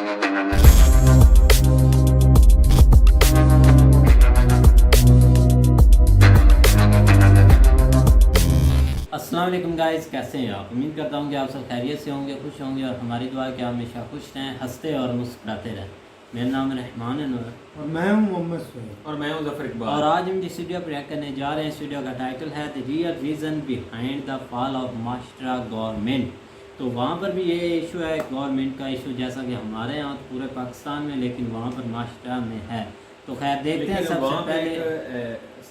अस्सलाम वालेकुम गाइस, कैसे हैं आप? उम्मीद करता हूँ कि आप सब खैरियत से होंगे, खुश होंगे और हमारी दुआ है कि आप हमेशा खुश रहें, हंसते और मुस्कुराते रहें। मेरा नाम रहमान अनवर और मैं हूँ मोहम्मद सोहेल और मैं हूँ ज़फ़र इकबाल। और आज हम जिस वीडियो पर रिएक्ट करने जा रहे हैं, इस वीडियो का टाइटल है the real reason behind the fall of Maharashtra government. तो वहाँ पर भी ये इशू है, गवर्नमेंट का इशू, जैसा कि हमारे यहाँ तो पूरे पाकिस्तान में, लेकिन वहाँ पर महाराष्ट्र में है। तो खैर देखते हैं। सबसे पहले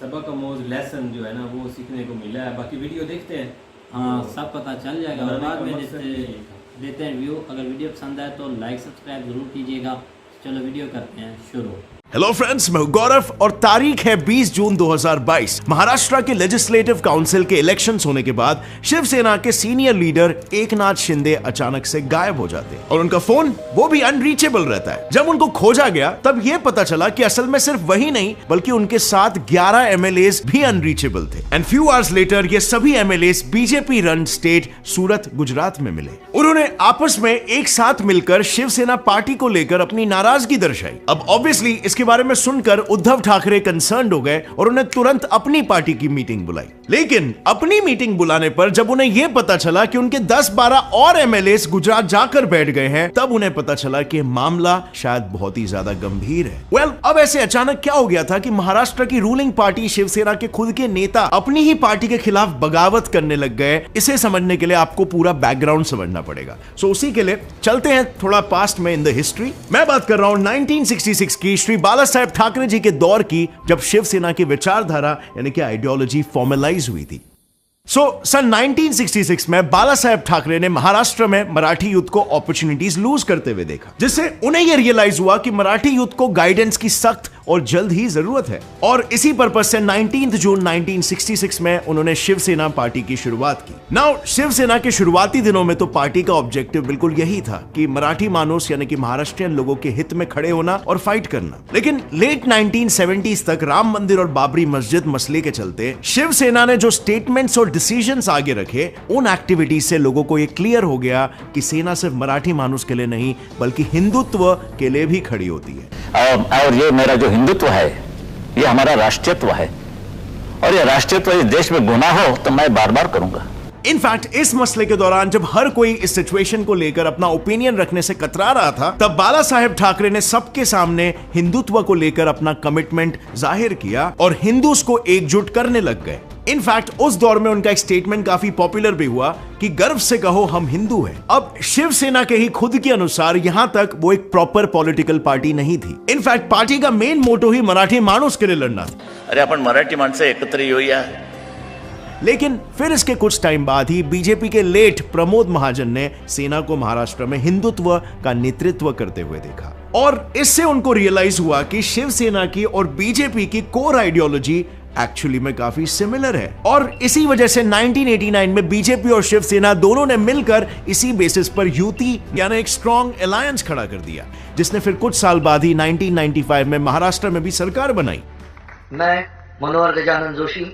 सबक आमोज़ लेसन जो है ना वो सीखने को मिला है। बाकी वीडियो देखते हैं, हाँ सब पता चल जाएगा। और बाद में देते हैं रिव्यू। अगर वीडियो पसंद आए तो लाइक सब्सक्राइब ज़रूर कीजिएगा। चलो वीडियो करते हैं शुरू। हेलो फ्रेंड्स, मैं गौरव और तारीख है 20 जून 2022। महाराष्ट्र के लेजिस्लेटिव काउंसिल के इलेक्शंस होने के बाद शिवसेना के सीनियर लीडर एकनाथ शिंदे अचानक से गायब हो जाते हैं और उनका फोन वो भी अनरीचेबल रहता है। जब उनको खोजा गया तब यह पता चला कि असल में सिर्फ वही नहीं बल्कि उनके साथ 11 एमएलएस भी अनरीचेबल थे। एंड फ्यू आवर्स लेटर ये सभी एमएलएस बीजेपी रन स्टेट सूरत, गुजरात में मिले। उन्होंने आपस में एक साथ मिलकर शिवसेना पार्टी को लेकर अपनी नाराजगी दर्शाई। अब ऑब्वियसली इसके बारे में सुनकर उद्धव ठाकरे कंसर्न्ड हो गए और उन्हें तुरंत अपनी पार्टी की मीटिंग बुलाई। लेकिन अपनी मीटिंग बुलाने पर जब उन्हें यह पता चला कि उनके 10-12 और एमएलएस गुजरात जाकर बैठ गए हैं, तब उन्हें पता चला कि मामला शायद बहुत ही ज्यादा गंभीर है। अब ऐसे अचानक क्या हो गया था कि महाराष्ट्र की रूलिंग पार्टी शिवसेना के खुद के नेता अपनी ही पार्टी के खिलाफ बगावत करने लग गए। इसे समझने के लिए आपको पूरा बैकग्राउंड समझना पड़ेगा। सो उसी के लिए चलते हैं थोड़ा पास्ट में इन द हिस्ट्री। मैं बात कर रहा हूं 1966 की, श्री बाला साहेब ठाकरे जी के दौर की, जब शिवसेना की विचारधारा यानी कि आइडियोलॉजी फॉर्मलाइज हुई थी। सन 1966 में बाला साहेब ठाकरे ने महाराष्ट्र में मराठी यूथ को अपॉर्चुनिटीज लूज करते हुए देखा, जिससे उन्हें यह रियलाइज हुआ कि मराठी यूथ को गाइडेंस की सख्त और जल्द ही जरूरत है। और इसी पर्पज से 19 जून 1966 में उन्होंने शिवसेना पार्टी की शुरुआत की। नाउ शिवसेना के शुरुआती दिनों में तो पार्टी का ऑब्जेक्टिव बिल्कुल यही था कि मराठी मानुस यानी कि महाराष्ट्रियन लोगों के हित में खड़े होना और फाइट करना। लेकिन लेट 1970s तक राम मंदिर और बाबरी मस्जिद मसले के चलते शिवसेना ने जो स्टेटमेंट्स और डिसीजंस आगे रखे, उन एक्टिविटीज से लोगों को यह क्लियर हो गया कि सेना सिर्फ मराठी मानुस के लिए नहीं बल्कि हिंदुत्व के लिए भी खड़ी होती है। और ये मेरा जो हिंदुत्व है ये हमारा राष्ट्रीयत्व है, और ये राष्ट्रीयत्व इस देश में गुनाह हो तो मैं बार बार करूंगा। इनफैक्ट इस मसले के दौरान जब हर कोई इस सिचुएशन को लेकर अपना ओपिनियन रखने से कतरा रहा था, तब बाला साहेब ठाकरे ने सबके सामने हिंदुत्व को लेकर अपना कमिटमेंट जाहिर किया और हिंदूस को एकजुट करने लग गए। इनफैक्ट उस दौर में उनका एक स्टेटमेंट काफी पॉपुलर भी हुआ कि गर्व से कहो हम हिंदू हैं। अब शिवसेना के ही खुद के अनुसार यहां तक वो एक प्रॉपर पॉलिटिकल पार्टी नहीं थी। इनफैक्ट पार्टी का मेन मोटो ही मराठी माणूस के लिए लड़ना था। अरे आपण मराठी माणसं एकत्र येऊया। लेकिन फिर इसके कुछ टाइम बाद ही बीजेपी के लेट प्रमोद महाजन ने सेना को महाराष्ट्र में हिंदुत्व का नेतृत्व करते हुए देखा और इससे उनको रियलाइज हुआ कि शिवसेना की और बीजेपी की कोर आइडियोलॉजी एक्चुअली में काफी सिमिलर है। और इसी वजह से 1989 में बीजेपी और शिवसेना दोनों ने मिलकर इसी बेसिस पर युति यानी एक स्ट्रॉन्ग अलायंस खड़ा कर दिया, जिसने फिर कुछ साल बाद ही 1995 में महाराष्ट्र में भी सरकार बनाई। मैं मनोहर गजानन जोशी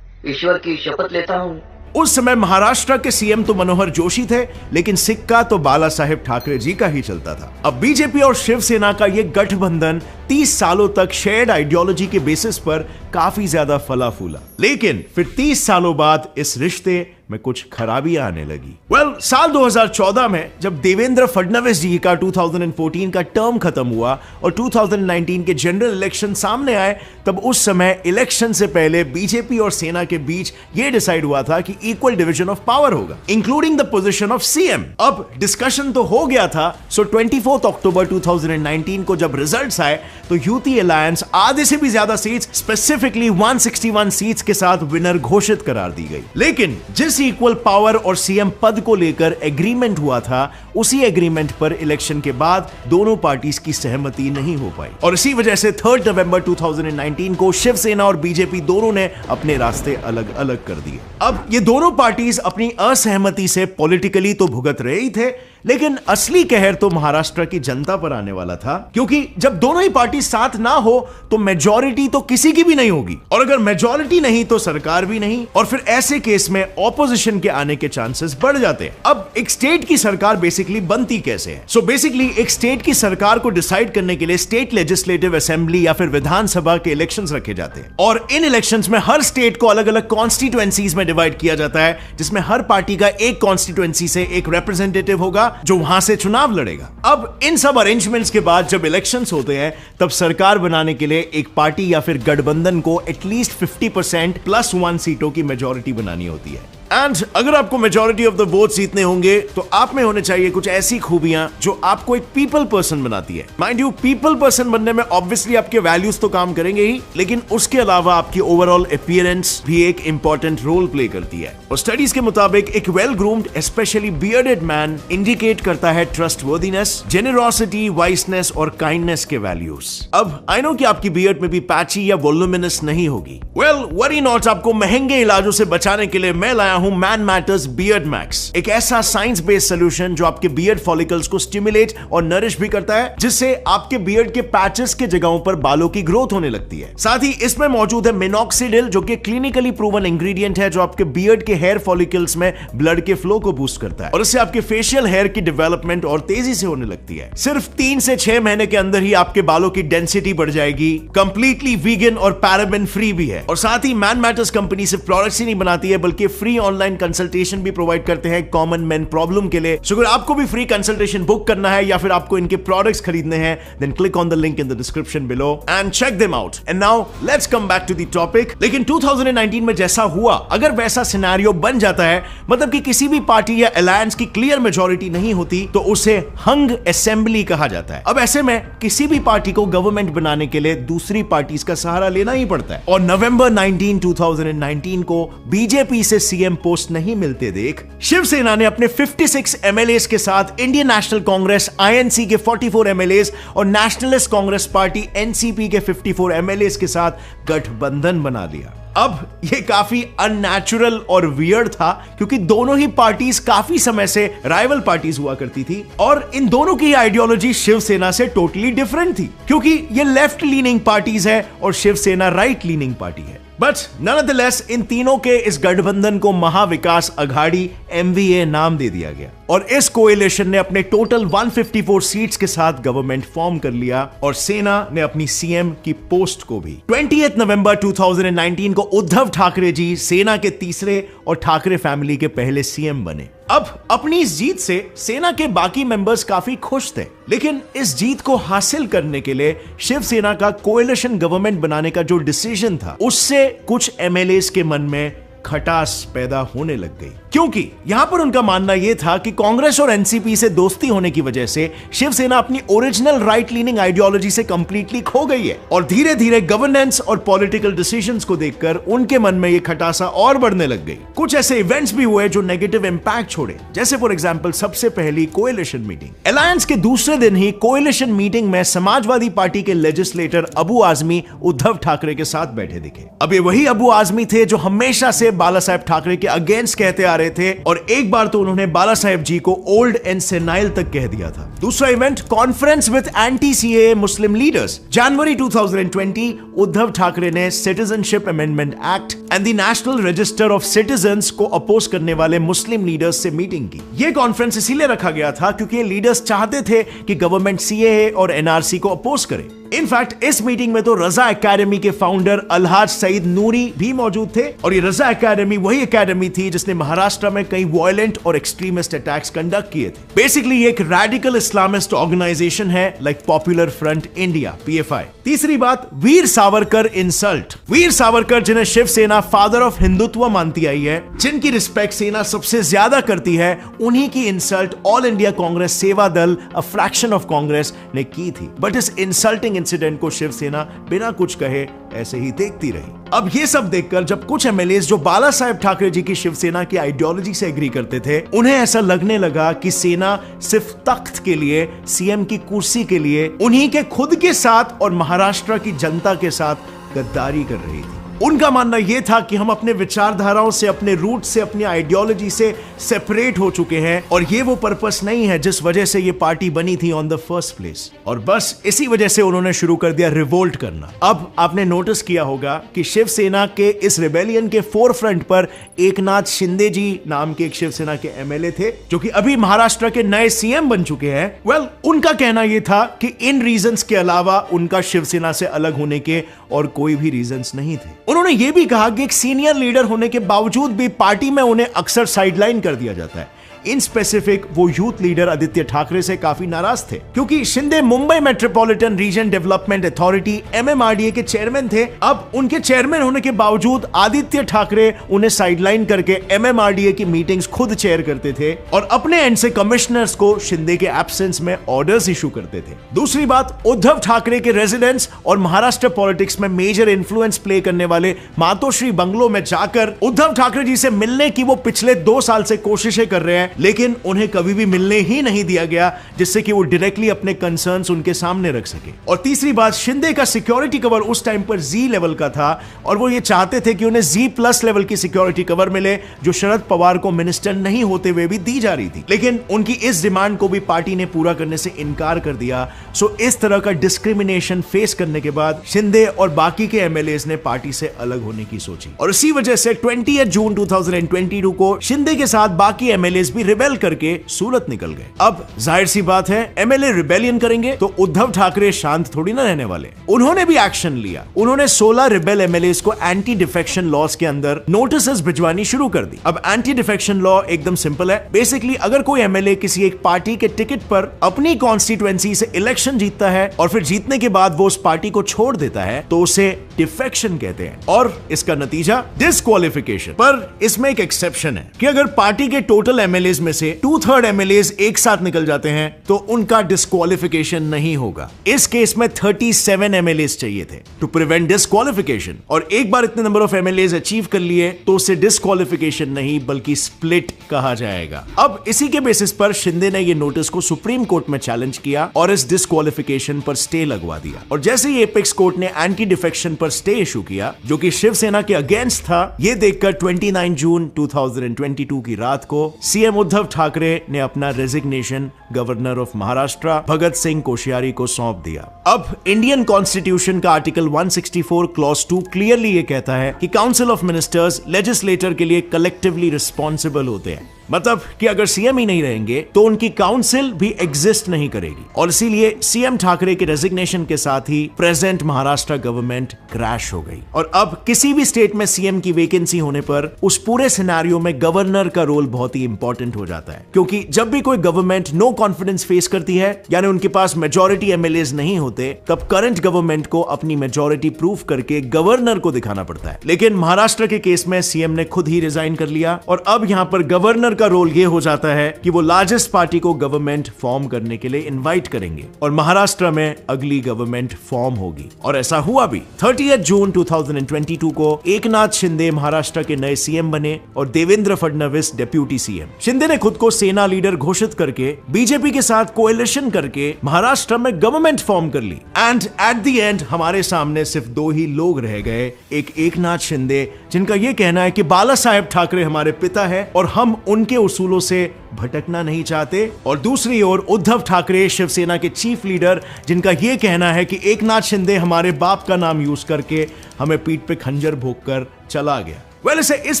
ईश्वर की शपथ लेता हूं। उस समय महाराष्ट्र के सीएम तो मनोहर जोशी थे, लेकिन सिक्का तो बाला साहेब ठाकरे जी का ही चलता था। अब बीजेपी और शिवसेना का यह गठबंधन 30 सालों तक शेयर्ड आइडियोलॉजी के बेसिस पर काफी ज्यादा फला फूला, लेकिन फिर 30 सालों बाद इस रिश्ते में कुछ खराबियां आने लगी। साल 2014 में जब देवेंद्र फडणवीस जी का 2014 का टर्म खत्म हुआ और 2019 के जनरल इलेक्शन सामने आए, तब उस समय इलेक्शन से पहले बीजेपी और सेना के बीच यह डिसाइड हुआ था कि इक्वल डिवीजन ऑफ पावर होगा, including the position of CM. अब डिस्कशन तो हो गया था। 24 अक्टूबर 2019 को जब रिजल्ट्स आए तो यूटी अलायंस आधे से भी ज्यादा सीट्स, स्पेसिफिकली 161 सीट्स के साथ विनर घोषित करार दी गई। लेकिन जिस इक्वल पावर और सीएम पद को लेकर एग्रीमेंट हुआ था, उसी एग्रीमेंट पर इलेक्शन के बाद दोनों पार्टीज की सहमति नहीं हो पाई और इसी वजह से 3 नवंबर 2019 को शिवसेना और बीजेपी दोनों ने अपने रास्ते अलग अलग कर दिए। अब ये दोनों पार्टीज अपनी असहमति से पॉलिटिकली तो भुगत रहे ही थे, लेकिन असली कहर तो महाराष्ट्र की जनता पर आने वाला था, क्योंकि जब दोनों ही पार्टी साथ ना हो तो मेजॉरिटी तो किसी की भी नहीं होगी, और अगर मेजॉरिटी नहीं तो सरकार भी नहीं, और फिर ऐसे केस में ऑपोजिशन के आने के चांसेस बढ़ जाते हैं। अब एक स्टेट की सरकार बेसिकली बनती कैसे है? सो बेसिकली एक स्टेट की सरकार को डिसाइड करने के लिए स्टेट लेजिस्लेटिव असेंबली या फिर विधानसभा के इलेक्शंस रखे जाते हैं, और इन इलेक्शंस में हर स्टेट को अलग अलग कॉन्स्टिट्यूएंसीज में डिवाइड किया जाता है, जिसमें हर पार्टी का एक कॉन्स्टिट्यूएंसी से एक रिप्रेजेंटेटिव होगा जो वहां से चुनाव लड़ेगा। अब इन सब अरेंजमेंट्स के बाद जब इलेक्शंस होते हैं तब सरकार बनाने के लिए एक पार्टी या फिर गठबंधन को एटलीस्ट 50% +1 सीटों की मेजॉरिटी बनानी होती है। एंड अगर आपको मेजॉरिटी ऑफ द वोट जीतने होंगे तो आप में होने चाहिए कुछ ऐसी खूबियां जो आपको एक पीपल पर्सन बनाती है। माइंड यू, पीपल पर्सन बनने में ऑब्वियसली आपके वैल्यूज तो काम करेंगे ही, लेकिन उसके अलावा आपकी ओवरऑल अपीयरेंस भी एक इंपॉर्टेंट रोल प्ले करती है। और स्टडीज के मुताबिक एक well groomed specially bearded man indicate करता है ट्रस्टवर्दीनेस, जेनरोसिटी, वाइसनेस और काइंडनेस के वैल्यूज। अब आई नो कि आपकी बियर्ड में भी पैची या वोल्यूमिनस नहीं होगी। वेल वरी नॉट, आपको महंगे इलाजों से बचाने के लिए मैं लाया हूं मैन मैटर्स बियर्ड मैक्स, एक ऐसा साइंस बेस्ड सॉल्यूशन जो आपके बियर्ड फॉलिकल्स को स्टिमुलेट और नरिश भी करता है, जिससे आपके बियर्ड के पैचेस के जगहों पर बालों की ग्रोथ होने लगती है। साथ ही इसमें मौजूद है मिनॉक्सिडिल, जो कि क्लिनिकली प्रूवन इंग्रेडिएंट है, जो आपके बियर्ड के हेयर फॉलिकल्स में ब्लड के फ्लो को बूस्ट करता है, और इससे आपके फेशियल हेयर की डेवलपमेंट और तेजी से होने लगती है। सिर्फ 3 से 6 महीने के अंदर ही आपके बालों की डेंसिटी बढ़ जाएगी। कंप्लीटली वीगन और पैराबेन फ्री भी है। और साथ ही मैन मैटर्स कंपनी सिर्फ प्रोडक्ट्स ही नहीं बनाती है, बल्कि फ्री ऑनलाइन कंसल्टेशन भी प्रोवाइड करते हैं कॉमन मैन प्रॉब्लम के लिए। सो अगर आपको भी फ्री कंसल्टेशन बुक करना है या फिर आपको इनके प्रोडक्ट्स खरीदने हैं, then click on the link in the description below and check them out. And now let's come back to the topic. लेकिन 2019 में जैसा हुआ, अगर वैसा सिनेरियो बन जाता है, मतलब कि किसी भी पार्टी या अलायंस की क्लियर मेजॉरिटी नहीं होती, तो उसे हंग असेंबली कहा जाता है। अब ऐसे में किसी भी पार्टी को गवर्नमेंट बनाने के लिए दूसरी पार्टीज का सहारा लेना ही पड़ता है। और नवंबर 19, 2019 को बीजेपी से सीएम पोस्ट नहीं मिलते देख शिवसेना ने अपने 56 एमएलएस के साथ इंडियन नेशनल कांग्रेस आईएनसी के 44 एमएलएस और नेशनलिस्ट कांग्रेस पार्टी एनसीपी के 54 एमएलएस के साथ गठबंधन बना लिया। अब ये काफी अननेचुरल और वियर्ड था, क्योंकि दोनों ही पार्टीज काफी समय से राइवल पार्टीज हुआ करती थी, और इन दोनों की आइडियोलॉजी शिवसेना से टोटली डिफरेंट थी, क्योंकि ये लेफ्ट लीनिंग पार्टीज है और शिवसेना राइट लीनिंग पार्टी है। बट नॉनदलेस इन तीनों के इस गठबंधन को महाविकास अघाड़ी MVA नाम दे दिया गया, और इस कोएलिशन ने अपने टोटल 154 सीट्स के साथ गवर्नमेंट फॉर्म कर लिया, और सेना ने अपनी सीएम की पोस्ट को भी। 28 नवंबर 2019 को उद्धव ठाकरे जी सेना के तीसरे और ठाकरे फैमिली के पहले सीएम बने। अब अपनी इस जीत से सेना के बाकी मेंबर्स काफी खुश थे, लेकिन इस जीत को हासिल करने के लिए शिवसेना का कोएलिशन गवर्नमेंट बनाने का जो डिसीजन था, उससे कुछ एमएलएस के मन में खटास पैदा होने लग गई, क्योंकि यहां पर उनका मानना यह था कि कांग्रेस और एनसीपी से दोस्ती होने की वजह से शिवसेना अपनी ओरिजिनल राइट लीनिंग आइडियोलॉजी से कंप्लीटली खो गई है, और धीरे धीरे गवर्नेंस और पॉलिटिकल डिसीजंस को देखकर उनके मन में यह खटासा और बढ़ने लग गई। कुछ ऐसे इवेंट्स भी हुए जो नेगेटिव इंपैक्ट छोड़े, जैसे फॉर एग्जांपल सबसे पहली कोएलिशन मीटिंग। अलायंस के दूसरे दिन ही कोएलिशन मीटिंग में समाजवादी पार्टी के लेजिस्लेटर अबू आजमी उद्धव ठाकरे के साथ बैठे दिखे। अब ये वही अबू आजमी थे जो हमेशा से बाला साहेब ठाकरे के अगेंस्ट कहते आ रहे थे, और एक बार तो उन्होंने बाला साहेब जी को ओल्ड एंड सेनाइल तक कह दिया था। दूसरा event, conference with anti CAA Muslim leaders. जनवरी 2020 उद्धव ठाकरे ने citizenship amendment act and the national register of citizens को अपोज करने वाले मुस्लिम लीडर्स से मीटिंग की। यह कॉन्फ्रेंस इसीलिए रखा गया था क्योंकि ये लीडर्स चाहते थे कि गवर्नमेंट सीएए और एनआरसी को अपोज करे। इनफैक्ट इस मीटिंग में तो रजा एकेडमी के फाउंडर अलहाज सईद नूरी भी मौजूद थे, और ये रजा एकेडमी वही एकेडमी थी जिसने महाराष्ट्र में कई वायलेंट और एक्सट्रीमिस्ट अटैक्स कंडक्ट किए थे। बेसिकली ये एक रैडिकल इस्लामिस्ट ऑर्गेनाइजेशन है, like popular front India PFI। तीसरी बात, वीर सावरकर इंसल्ट। वीर सावरकर, जिन्हें शिवसेना फादर ऑफ हिंदुत्व मानती आई है, जिनकी रिस्पेक्ट सेना सबसे ज्यादा करती है, उन्हीं की इंसल्ट ऑल इंडिया कांग्रेस सेवा दल, अ फ्रैक्शन ऑफ कांग्रेस, ने की थी। बट इस इंसल्टिंग इंसिडेंट को शिवसेना बिना कुछ कहे ऐसे ही देखती रही। अब ये सब देखकर जब कुछ एमएलएस जो बाला साहेब ठाकरे जी की शिवसेना की आइडियोलॉजी से एग्री करते थे, उन्हें ऐसा लगने लगा कि सेना सिर्फ तख्त के लिए, सीएम की कुर्सी के लिए, उन्हीं के खुद के साथ और महाराष्ट्र की जनता के साथ गद्दारी कर रही थी। उनका मानना यह था कि हम अपने विचारधाराओं से, अपने रूट से, अपनी आइडियोलॉजी से सेपरेट हो चुके हैं और ये वो पर्पस नहीं है जिस वजह से ये पार्टी बनी थी ऑन द फर्स्ट प्लेस। और बस इसी वजह से उन्होंने शुरू कर दिया रिवोल्ट करना। अब आपने नोटिस किया होगा कि शिवसेना के इस रिबेलियन के फोरफ्रंट पर एकनाथ शिंदे जी नाम के एक शिवसेना के एमएलए थे, जो कि अभी महाराष्ट्र के नए सीएम बन चुके हैं। वेल, उनका कहना यह था कि इन रीजंस के अलावा उनका शिवसेना से अलग होने के और कोई भी रीजंस नहीं थे। उन्होंने यह भी कहा कि एक सीनियर लीडर होने के बावजूद भी पार्टी में उन्हें अक्सर साइडलाइन कर दिया जाता है। इन स्पेसिफिक वो यूथ लीडर आदित्य ठाकरे से काफी नाराज थे, क्योंकि Shinde Mumbai metropolitan region development authority MMRDA के चेयरमैन थे। अब उनके चेयरमैन होने के बावजूद आदित्य ठाकरे उन्हें साइडलाइन करके एमएमआरडीए की मीटिंग्स खुद चेयर करते थे और अपने एंड से कमिश्नर्स को शिंदे के एब्सेंस में ऑर्डर्स इशू करते थे। दूसरी बात, उद्धव ठाकरे के रेजिडेंस और महाराष्ट्र पॉलिटिक्स में मेजर इन्फ्लुएंस प्ले करने वाले मातोश्री बंगलो में जाकर उद्धव ठाकरे जी से मिलने की वो पिछले 2 साल से कोशिशें कर रहे हैं, लेकिन उन्हें कभी भी मिलने ही नहीं दिया गया, जिससे कि वो डायरेक्टली अपने कंसर्न्स उनके सामने रख सके। और तीसरी बात, शिंदे का सिक्योरिटी कवर उस टाइम पर जी लेवल का था और वो ये चाहते थे कि उन्हें जी प्लस लेवल की सिक्योरिटी कवर मिले, जो शरद पवार को मिनिस्टर नहीं होते हुए भी दी जा रही थी। लेकिन उनकी इस डिमांड को भी पार्टी ने पूरा करने से इनकार कर दिया। सो इस तरह का डिस्क्रिमिनेशन फेस करने के बाद शिंदे और बाकी के एमएलएस ने पार्टी से अलग होने की सोची और इसी वजह से 20 जून 2022 को शिंदे के साथ बाकी एमएलएस भी रिबेल करके सूरत निकल गए। अब जाहिर सी बात है, एमएलए रिबेलियन करेंगे तो उद्धव ठाकरे शांत थोड़ी ना रहने वाले। उन्होंने भी एक्शन लिया। उन्होंने 16 रिबेल एमएलएस को एंटी डिफेक्शन लॉज के अंदर नोटिसेस भिजवानी शुरू कर दी। अब एंटी डिफेक्शन लॉ एकदम सिंपल है। बेसिकली अगर कोई एमएलए किसी एक पार्टी के टिकट पर अपनी कॉन्स्टिट्यूएंसी से इलेक्शन जीतता है और फिर जीतने के बाद वो उस पार्टी को छोड़ देता है तो उसे डिफेक्शन कहते हैं और इसका नतीजा डिस्क्वालिफिकेशन। पर इसमें एक एक्सेप्शन है कि अगर पार्टी के टोटल एमएलएस में से 2/3 एमएलएस एक साथ निकल जाते हैं तो उनका डिस्क्वालिफिकेशन नहीं होगा। इस केस में 37 एमएलएस चाहिए थे टू प्रिवेंट डिस्क्वालिफिकेशन और एक बार इतने नंबर ऑफ एमएलएस अचीव कर लिए तो उसे डिस्क्वालिफिकेशन नहीं बल्कि स्प्लिट कहा जाएगा। अब इसी के बेसिस पर शिंदे ने ये नोटिस को सुप्रीम कोर्ट में चैलेंज किया और इस डिस्क्वालिफिकेशन पर स्टे लगवा दिया। और जैसे ही एपेक्स कोर्ट ने एंटी डिफेक्शन पर स्टे इशू किया, जो कि शिवसेना के अगेंस्ट था, ये देखकर 29 जून 2022 की रात को सीएम उद्धव ठाकरे ने अपना resignation governor of Maharashtra Bhagat Singh Koshyari को सौंप दिया। अब इंडियन कॉन्स्टिट्यूशन का आर्टिकल 164 क्लॉज 2 क्लियरली ये कहता है कि काउंसिल ऑफ मिनिस्टर्स लेजिस्लेटर के लिए कलेक्टिवली रिस्पॉन्सिबल होते हैं। मतलब कि अगर सीएम ही नहीं रहेंगे तो उनकी काउंसिल भी एग्जिस्ट नहीं करेगी और इसीलिए सीएम ठाकरे के रेजिग्नेशन के साथ ही प्रेजेंट महाराष्ट्र गवर्नमेंट क्रैश हो गई। और अब किसी भी स्टेट में सीएम की वैकेंसी होने पर उस पूरे सिनेरियो में गवर्नर का रोल बहुत ही इंपॉर्टेंट हो जाता है, क्योंकि जब भी कोई गवर्नमेंट नो कॉन्फिडेंस फेस करती है यानी उनके पास मेजॉरिटी एमएलएस नहीं होते, तब करंट गवर्नमेंट को अपनी मेजॉरिटी प्रूफ करके गवर्नर को दिखाना पड़ता है। लेकिन महाराष्ट्र के केस में सीएम ने खुद ही रिजाइन कर लिया और अब यहां पर गवर्नर का रोल यह हो जाता है कि वो लार्जेस्ट पार्टी को गवर्नमेंट फॉर्म करने के लिए इनवाइट करेंगे और महाराष्ट्र में अगली गवर्नमेंट फॉर्म होगी और ऐसा हुआ भी। 30 जून 2022 को एकनाथ शिंदे महाराष्ट्र के नए सीएम बने और देवेंद्र फडणवीस डेप्यूटी सीएम। शिंदे ने खुद को सेना लीडर घोषित करके बीजेपी के साथ कोएलिशन करके महाराष्ट्र में गवर्नमेंट फॉर्म कर ली एंड एट द एंड हमारे सामने सिर्फ 2 ही लोग रह गए, एक एकनाथ शिंदे जिनका यह कहना है कि बाला साहेब ठाकरे हमारे पिता है और हम उनके उसूलों से भटकना नहीं चाहते, और दूसरी ओर उद्धव ठाकरे शिवसेना के चीफ लीडर जिनका यह कहना है कि एकनाथ शिंदे हमारे बाप का नाम यूज करके हमें पीठ पे खंजर भोंककर चला गया। इसे इस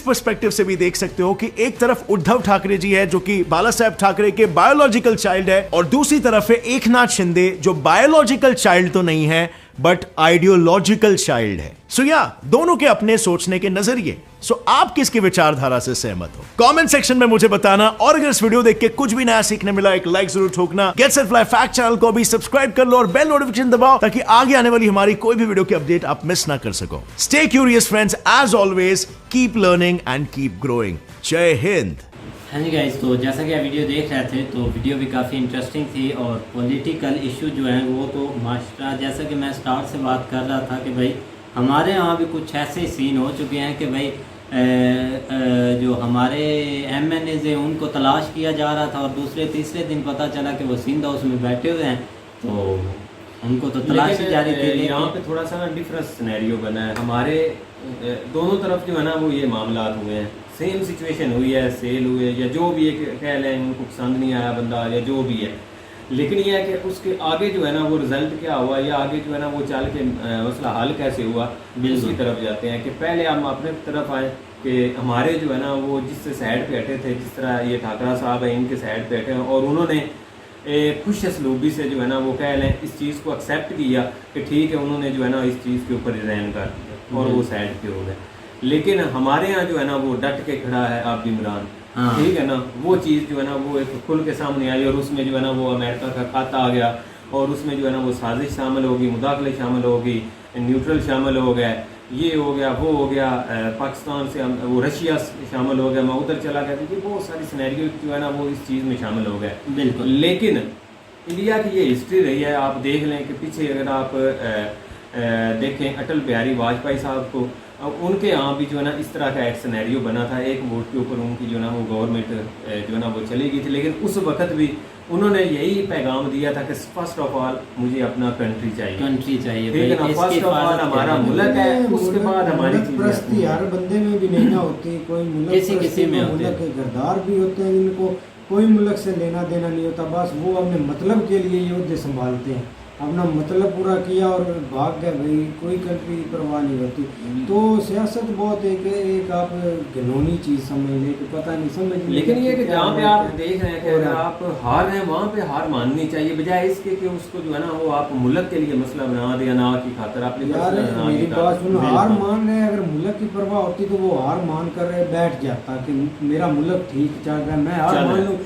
पर्सपेक्टिव से भी देख सकते हो कि एक तरफ उद्धव ठाकरे जी है जो कि बाला साहेब ठाकरे के बायोलॉजिकल चाइल्ड है और दूसरी तरफ है एकनाथ शिंदे जो बायोलॉजिकल चाइल्ड तो नहीं है बट आइडियोलॉजिकल चाइल्ड है। सो दोनों के अपने सोचने के नजरिए। सो आप किसकी विचारधारा से सहमत हो कमेंट सेक्शन में मुझे बताना, और अगर इस वीडियो देख के कुछ भी नया सीखने मिला एक लाइक जरूर ठोकना। Gets it fly fact channel को भी सब्सक्राइब कर लो और बेल नोटिफिकेशन दबाओ ताकि आगे आने वाली हमारी कोई भी वीडियो की अपडेट आप मिस ना कर सको। Stay curious friends, as always keep learning and keep growing. जय हिंद। हाँ जी गाइस, तो जैसा कि आप वीडियो देख रहे थे तो वीडियो भी काफ़ी इंटरेस्टिंग थी और पॉलिटिकल इशू जो है वो तो मास्टर, जैसा कि मैं स्टार्ट से बात कर रहा था कि भाई हमारे यहाँ भी कुछ ऐसे सीन हो चुके हैं कि भाई जो हमारे एमएनएज हैं उनको तलाश किया जा रहा था और दूसरे तीसरे दिन पता चला कि वो सिंध हाउस में बैठे हुए हैं। तो उनको तो तलाशी जारी थी। लेकिन यहाँ पे थोड़ा सा डिफरेंस सिनेरियो बना है। हमारे दोनों तरफ जो है ना वो ये मामला हुए हैं, सेम सिचुएशन हुई है, सेल हुए या जो भी एक कह लें, उनको पसंद नहीं आया बंदा या जो भी है। लेकिन यह है कि उसके आगे जो है ना वो रिजल्ट क्या हुआ या आगे जो है ना वो चल के मसला हल कैसे हुआ, उसकी तरफ जाते हैं। कि पहले हम अपने तरफ आए कि हमारे जो है ना वो जिससे साइड पे हटे थे, जिस तरह ये ठाकरा साहब है इनके साइड पे हटे हैं और उन्होंने खुश असलूबी से जो है ना वो कह लें इस चीज़ को एक्सेप्ट किया कि ठीक है, उन्होंने जो है ना इस चीज़ के ऊपर रिजाइन कर दिया और वो साइड पे हो गए। लेकिन हमारे यहाँ जो है ना वो डट के खड़ा है आप इमरान, ठीक है ना, वो चीज़ जो है ना वो एक खुल के सामने आई और उसमें जो है ना वो अमेरिका का खाता आ गया और उसमें जो है ना वो साजिश शामिल होगी, मुदाखले शामिल होगी, न्यूट्रल शामिल हो गया, ये हो गया, वो हो गया, पाकिस्तान से वो रशिया शामिल हो गया, मैं उधर चला गया, क्योंकि बहुत सारी सिनेरियो जो है ना वो इस चीज़ में शामिल हो गए। बिल्कुल। लेकिन इंडिया की ये हिस्ट्री रही है, आप देख लें कि पीछे अगर आप देखें अटल बिहारी वाजपेयी साहब को, उनके यहाँ भी जो है ना इस तरह का एक सिनेरियो बना था, एक वोट के ऊपर उनकी जो है ना वो गवर्नमेंट जो है ना वो चली गई थी। लेकिन उस वक्त भी उन्होंने यही पैगाम दिया था कि फर्स्ट ऑफ ऑल मुझे अपना कंट्री चाहिए, ठीक है ना, फर्स्ट ऑफ ऑल हमारा मुल्क है, उसके बाद हमारी प्रस्ती हर बंदे में भी नहीं ना होती, कोई मुल्क किसी में मुल्क के गद्दार भी होते हैं जिनको कोई मुल्क से लेना देना नहीं होता, बस वो अपने मतलब के लिए युद्ध संभालते हैं, अपना मतलब पूरा किया और भाग गए, भाई कोई कंट्री की परवाह नहीं होती। तो सियासत बहुत एक आप घिनौनी चीज़ समझ लें कि पता नहीं समझ। लेकिन ये कि जहाँ पे आप देख रहे हैं कि अगर आप हार रहे हैं वहाँ पे हार माननी चाहिए, बजाय इसके कि उसको जो है ना वो आप मुल्क के लिए मसला बना दिया, ना की खातर आपने यार मेरी बात सुनो, हार मान रहे हैं, अगर मुल्क की परवाह होती तो वो हार मान कर बैठ जाता कि मेरा मुल्क ठीक चल रहा है, मैं हार मान लूँ,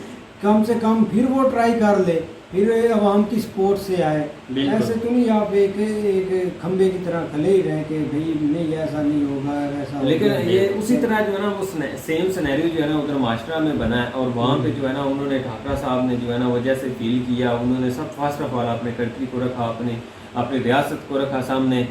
कम से कम फिर वो ट्राई कर ले, फिर अवाम की सपोर्ट से आए। ऐसे तो नहीं आप एक खंबे की तरह खले ही रहे कि भाई नहीं ऐसा नहीं होगा ऐसा। लेकिन ये उसी तरह जो है ना वो सेम सिनेरियो जो है ना उधर मास्टरा में बना है और वहाँ पे जो है ना उन्होंने ठाकरा साहब ने जो है ना वो जैसे फील किया, उन्होंने सब फर्स्ट ऑफ ऑल अपने कंट्री को रखा, अपनी रियासत को रखा सामने,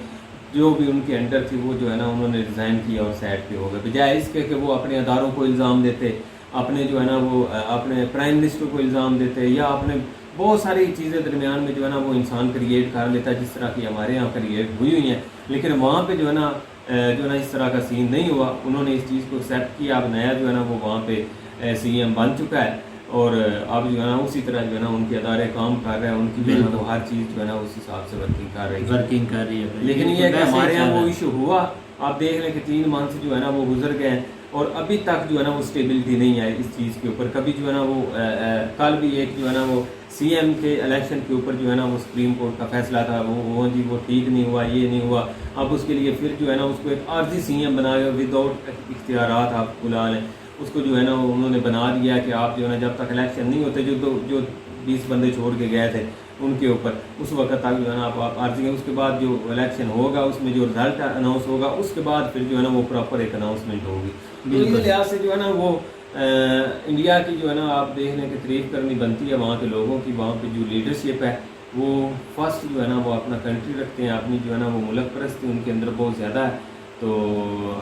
जो भी उनके अंडर थी वो जो है ना उन्होंने रिज़ाइन किया और साइड पे हो गए, बजाय इसके कि वो अपने अदारों को इल्ज़ाम देते, अपने जो है ना वो अपने प्राइम मिनिस्टर को इल्ज़ाम देते या अपने बहुत सारी चीज़ें दरमियान में जो है ना वो इंसान क्रिएट कर लेता है, जिस तरह की हमारे यहाँ क्रिएट हुई हुई हैं। लेकिन वहाँ पे जो है ना इस तरह का सीन नहीं हुआ, उन्होंने इस चीज़ को एक्सेप्ट किया। अब नया जो है ना वो वहाँ पे सीएम बन चुका है और अब जो है ना उसी तरह जो है ना उनके अदारे काम कर रहे हैं, उनकी जो है ना वो हर चीज़ जो है ना उस हिसाब से वर्किंग कर रही है। लेकिन ये कि हमारे यहाँ वो इशू हुआ, आप देख लें कि 3 मंथ जो है ना वो गुजर गए और अभी तक जो है ना वो स्टेबिलिटी नहीं आई इस चीज़ के ऊपर। कभी जो है ना वो कल भी एक जो है ना वो सीएम के इलेक्शन के ऊपर जो है ना वो सुप्रीम कोर्ट का फैसला था, वो जी वो ठीक नहीं हुआ, ये नहीं हुआ। अब उसके लिए फिर जो है ना उसको एक आर्जी सीएम बना के विदाउट इख्तियारात आप बुला लें, उसको जो है ना उन्होंने बना दिया कि आप जो है ना जब तक इलेक्शन नहीं होते, जो 20 बंदे छोड़ के गए थे उनके ऊपर, उस वक्त तक जो है ना आप आर्जी, उसके बाद जो इलेक्शन होगा उसमें जो रिजल्ट अनाउंस होगा उसके बाद फिर जो है ना वो प्रॉपर एक अनाउंसमेंट होगी। तो इस लिहाज से जो है ना वो इंडिया की जो है ना आप देख लें कि तारीफ करनी बनती है वहाँ के लोगों की। वहाँ पे जो लीडरशिप है वो फर्स्ट जो है ना वो अपना कंट्री रखते हैं, अपनी जो है ना वो मुल्क परस्ती उनके अंदर बहुत ज़्यादा है। तो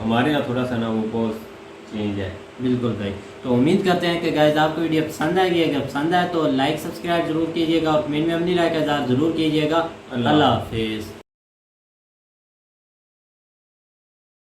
हमारे यहाँ थोड़ा सा ना वो बहुत चेंज है। बिल्कुल भाई, तो उम्मीद करते हैं कि गाइस आपको वीडियो पसंद आएगी। अगर पसंद आए तो लाइक सब्सक्राइब जरूर कीजिएगा और कमेंट में अपनी राय का इज़हार जरूर कीजिएगा। अल्लाह हाफिज़।